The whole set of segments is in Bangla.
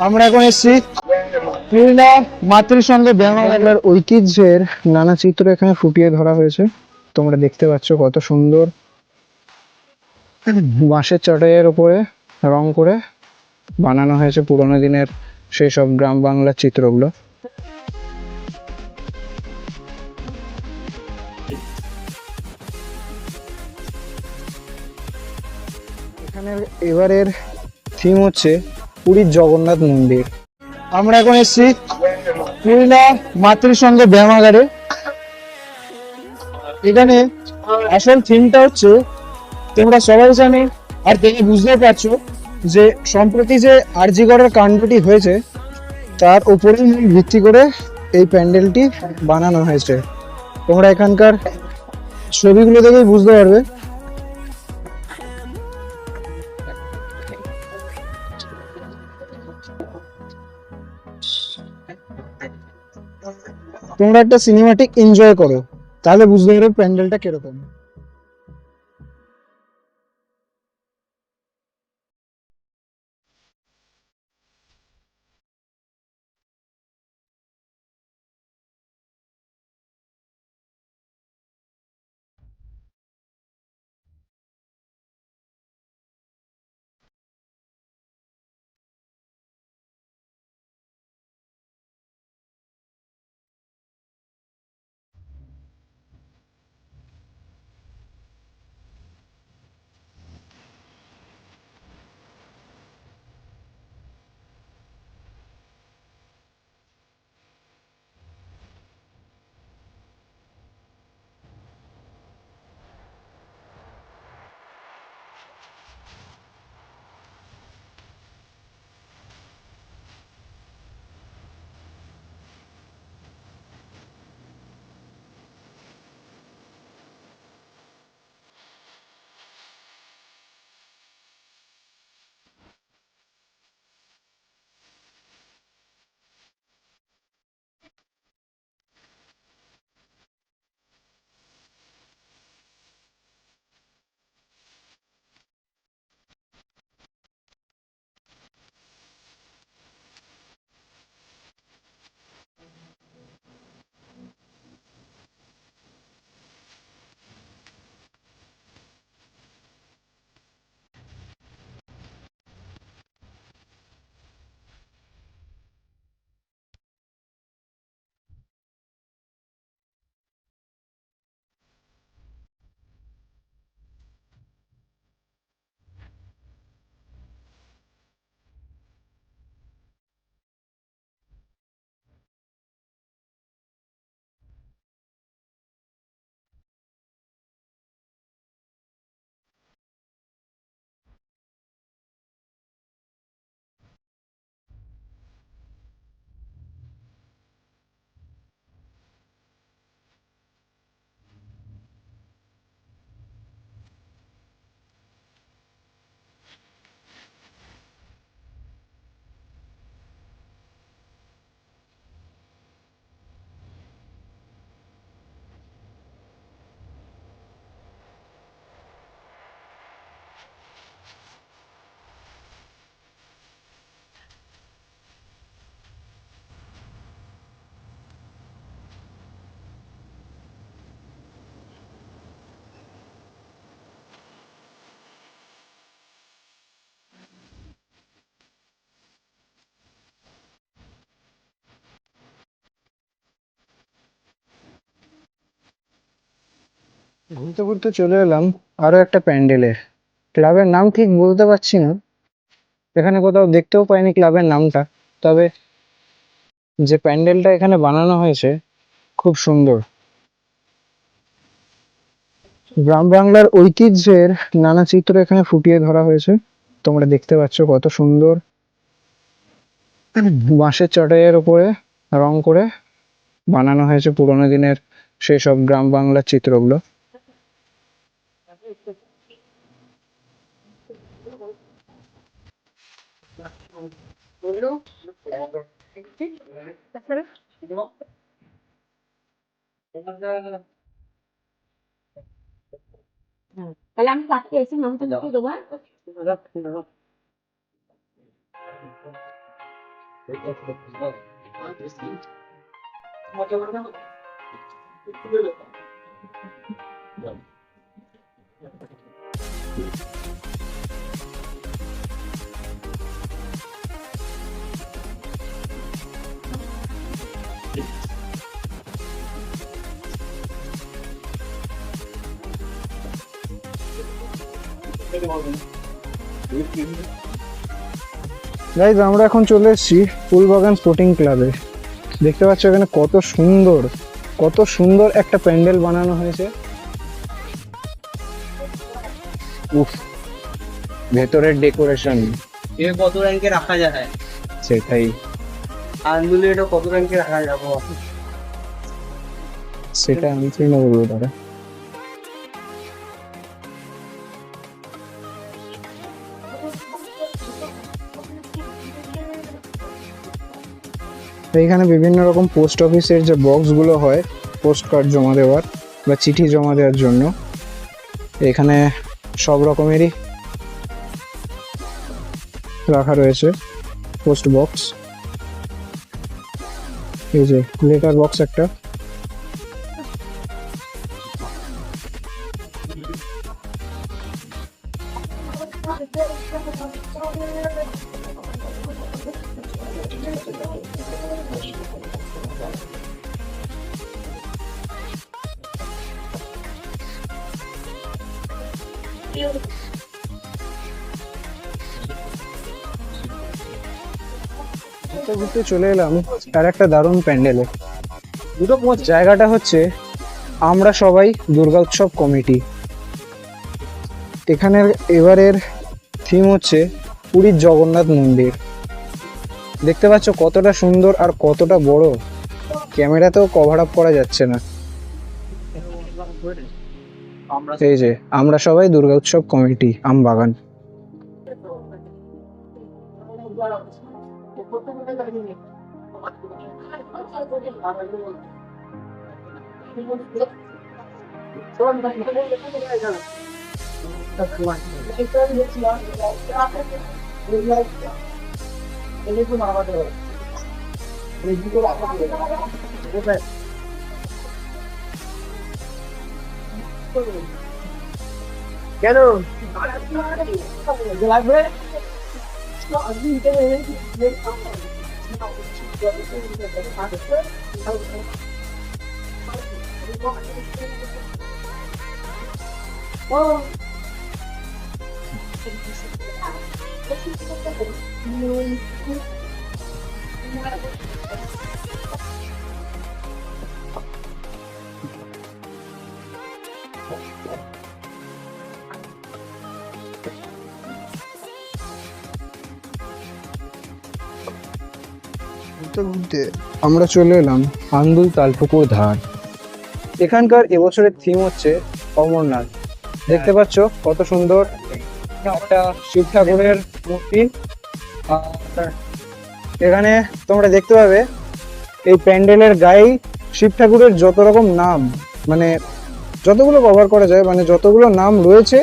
আমরা এখন এসেছি পুরুলিয়া মাতৃসঙ্গে ব্যায়ামাগারের ঐতিহ্যের নানা চিত্র এখানে ফুটিয়ে ধরা হয়েছে। তোমরা দেখতে পাচ্ছ কত সুন্দর বাঁশের চটাইয়ের উপরে রং করে বানানো হয়েছে পুরোনো দিনের সেই সব গ্রাম বাংলার চিত্রগুলো। এখানের এবারের থিম হচ্ছে পুরীর জগন্নাথ মন্দির। আমরা এখন এসেছি পুরুলিয়া মাতৃসঙ্গে ব্যায়ামাগারে। এখানে আসল থিমটা হচ্ছে, তোমরা সবাই জানে আর দেখে বুঝতে পারছো যে সম্প্রতি যে আরজি করের কাণ্ডটি হয়েছে তার উপরেই ভিত্তি করে এই প্যান্ডেলটি বানানো হয়েছে। তোমরা এখানকার ছবিগুলো দেখেই বুঝতে পারবে। তোমরা একটা সিনেমাটিক এনজয় করো, তাহলে বুঝতে পারবে প্যান্ডেলটা কিরকম। ঘুরতে ঘুরতে চলে এলাম আরো একটা প্যান্ডেলে। ক্লাবের নাম ঠিক বলতে পারছি না, এখানে কোথাও দেখতেও পাইনি ক্লাবের নামটা। তবে যে প্যান্ডেলটা এখানে বানানো হয়েছে খুব সুন্দর। গ্রাম বাংলার ঐতিহ্যের নানা চিত্র এখানে ফুটিয়ে ধরা হয়েছে। তোমরা দেখতে পাচ্ছ কত সুন্দর বাঁশের চটাইয়ের উপরে রং করে বানানো হয়েছে পুরোনো দিনের সেই সব গ্রাম বাংলার চিত্রগুলো। তাহলে আমি পাঠিয়ে এসে নামটা লিখে দেবো, হ্যাঁ? গাইজ আমরা এখন চলে এসেছি ফুলবাগান স্পোর্টিং ক্লাবে। দেখতে পাচ্ছ এখানে কত সুন্দর একটা প্যান্ডেল বানানো হয়েছে। উফ, ভেতরের ডেকোরেশন এ কত র্যাঙ্কে রাখা যায়? সেটাই, আন্দুলে এটা কত র্যাঙ্কে রাখা যাবো? সেটা আমি ঠিক না বলবো দাদা। এইখানে বিভিন্ন রকম পোস্ট অফিসের যে বক্সগুলো হয় পোস্ট কার্ড জমা দেওয়ার বা চিঠি জমা দেওয়ার জন্য, এখানে সব রকমেরই রাখা রয়েছে পোস্ট বক্স। এই যে লেটার বক্স একটা, ঘুরতে ঘুরতে চলে এলাম আর একটা দারুণ প্যান্ডেলে। জায়গাটা হচ্ছে আমরা সবাই দুর্গা উৎসব কমিটি। এখানের এবারের থিম হচ্ছে পুরীর জগন্নাথ মন্দির। দেখতে পাচ্ছ কতটা সুন্দর আর কতটা বড়, ক্যামেরাতেও কভার আপ করা যাচ্ছে না। এই যে আমরা সবাই দুর্গা উৎসব কমিটি আমবাগান। কেন লাগবে? ঘুরতে ঘুরতে আমরা চলে এলাম আন্দুল তালপুকুর ধার। এখানকার এবছরের থিম হচ্ছে অমরনাথ। দেখতে পাচ্ছ কত সুন্দর একটা শিব ঠাকুরের মূর্তি। আর এখানে তোমরা দেখতে পাবে এই প্যান্ডেলের গায়ে শিব ঠাকুরের যত রকম নাম, মানে যতগুলো কভার করা যায়, মানে যতগুলো নাম রয়েছে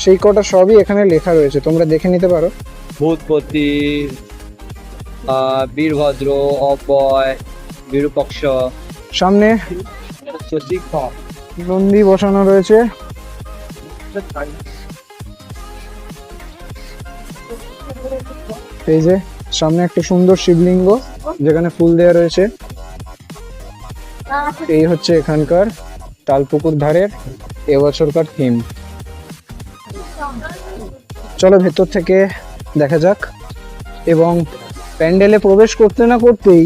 সেই কটা সবই এখানে লেখা রয়েছে, তোমরা দেখে নিতে পারো। ভূতপতি, বীরভদ্র, অপয়, বিরূপক্ষ, সামনে শিক্ষক। নন্দী বসানো রয়েছে। এই যে সামনে একটা সুন্দর শিবলিঙ্গ যেখানে ফুল দেওয়া রয়েছে। এই হচ্ছে এখানকার তালপুকুর ধারের এবছরকার থিম। চলো ভেতর থেকে দেখা যাক। এবং প্যান্ডেলে প্রবেশ করতে না করতেই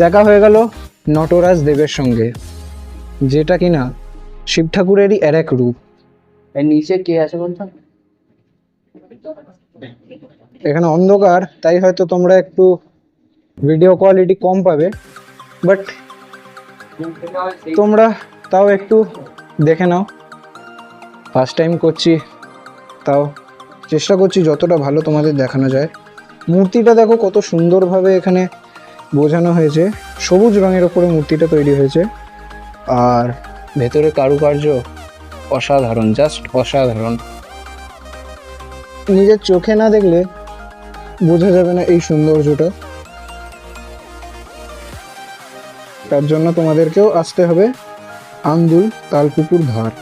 দেখা হয়ে গেল নটরাজ দেবের সঙ্গে, যেটা কিনা শিব ঠাকুরেরই আর এক রূপ। এর নিচে কে আছে বলতো? এখানে অন্ধকার, তাই হয়তো তোমরা একটু ভিডিও কোয়ালিটি কম পাবে, বাট তোমরা তাও একটু দেখে নাও। ফার্স্ট টাইম করছি, তাও চেষ্টা করছি যতটা ভালো তোমাদের দেখানো যায়। মূর্তিটা দেখো কত সুন্দরভাবে এখানে বোঝানো হয়েছে, সবুজ রঙের ওপরে মূর্তিটা তৈরি হয়েছে। আর ভেতরে কারুকার্য অসাধারণ, জাস্ট অসাধারণ। নিজের চোখে না দেখলে বোঝা যাবে না এই সৌন্দর্যটা। তার জন্য তোমাদেরকেও আসতে হবে আন্দুল তালপুকুর ধার।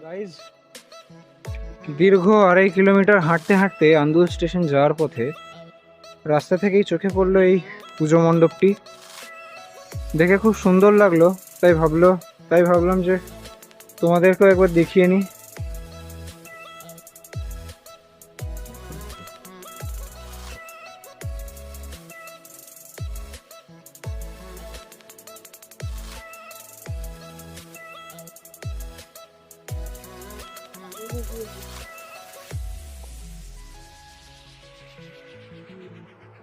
গাইজ, দীর্ঘ 2.5 কিলোমিটার হাঁটতে হাঁটতে আন্দুল স্টেশন যাওয়ার পথে রাস্তা থেকেই চোখে পড়লো এই পুজো মণ্ডপটি। দেখে খুব সুন্দর লাগলো, তাই ভাবলাম যে তোমাদেরকেও একবার দেখিয়ে নিই।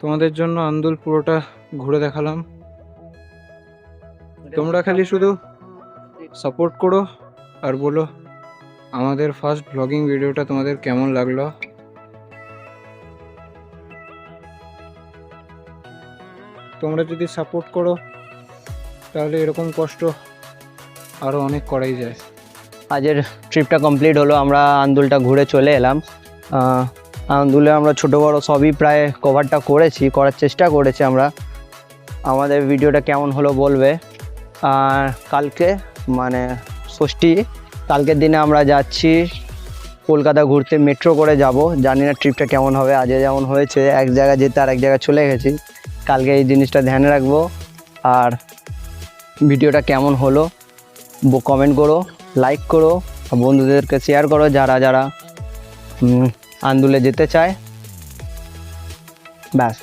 তোমাদের জন্য আন্দুল পুরোটা ঘুরে দেখালাম। তোমরা খালি শুধু সাপোর্ট করো আর বলো আমাদের ফার্স্ট ব্লগিং ভিডিওটা তোমাদের কেমন লাগলো। তোমরা যদি সাপোর্ট করো তাহলে এরকম কষ্ট আরও অনেক করাই যায়। আজের ট্রিপটা কমপ্লিট হলো, আমরা আন্দুলটা ঘুরে চলে এলাম। আন্দুলে আমরা ছোটো বড়ো সবই প্রায় করার চেষ্টা করেছি আমরা। আমাদের ভিডিওটা কেমন হলো বলবে। আর কালকে মানে ষষ্ঠী, কালকের দিনে আমরা যাচ্ছি কলকাতা ঘুরতে, মেট্রো করে যাব। জানি না ট্রিপটা কেমন হবে, আজকে যেমন হয়েছে এক জায়গায় যেতে আর এক জায়গায় চলে গেছি, কালকে এই জিনিসটা ধ্যানে রাখবো। আর ভিডিওটা কেমন হলো কমেন্ট করো, লাইক করো, বন্ধুদেরকে শেয়ার করো যারা যারা আন্দুলে যেতে চায়। ব্যাস।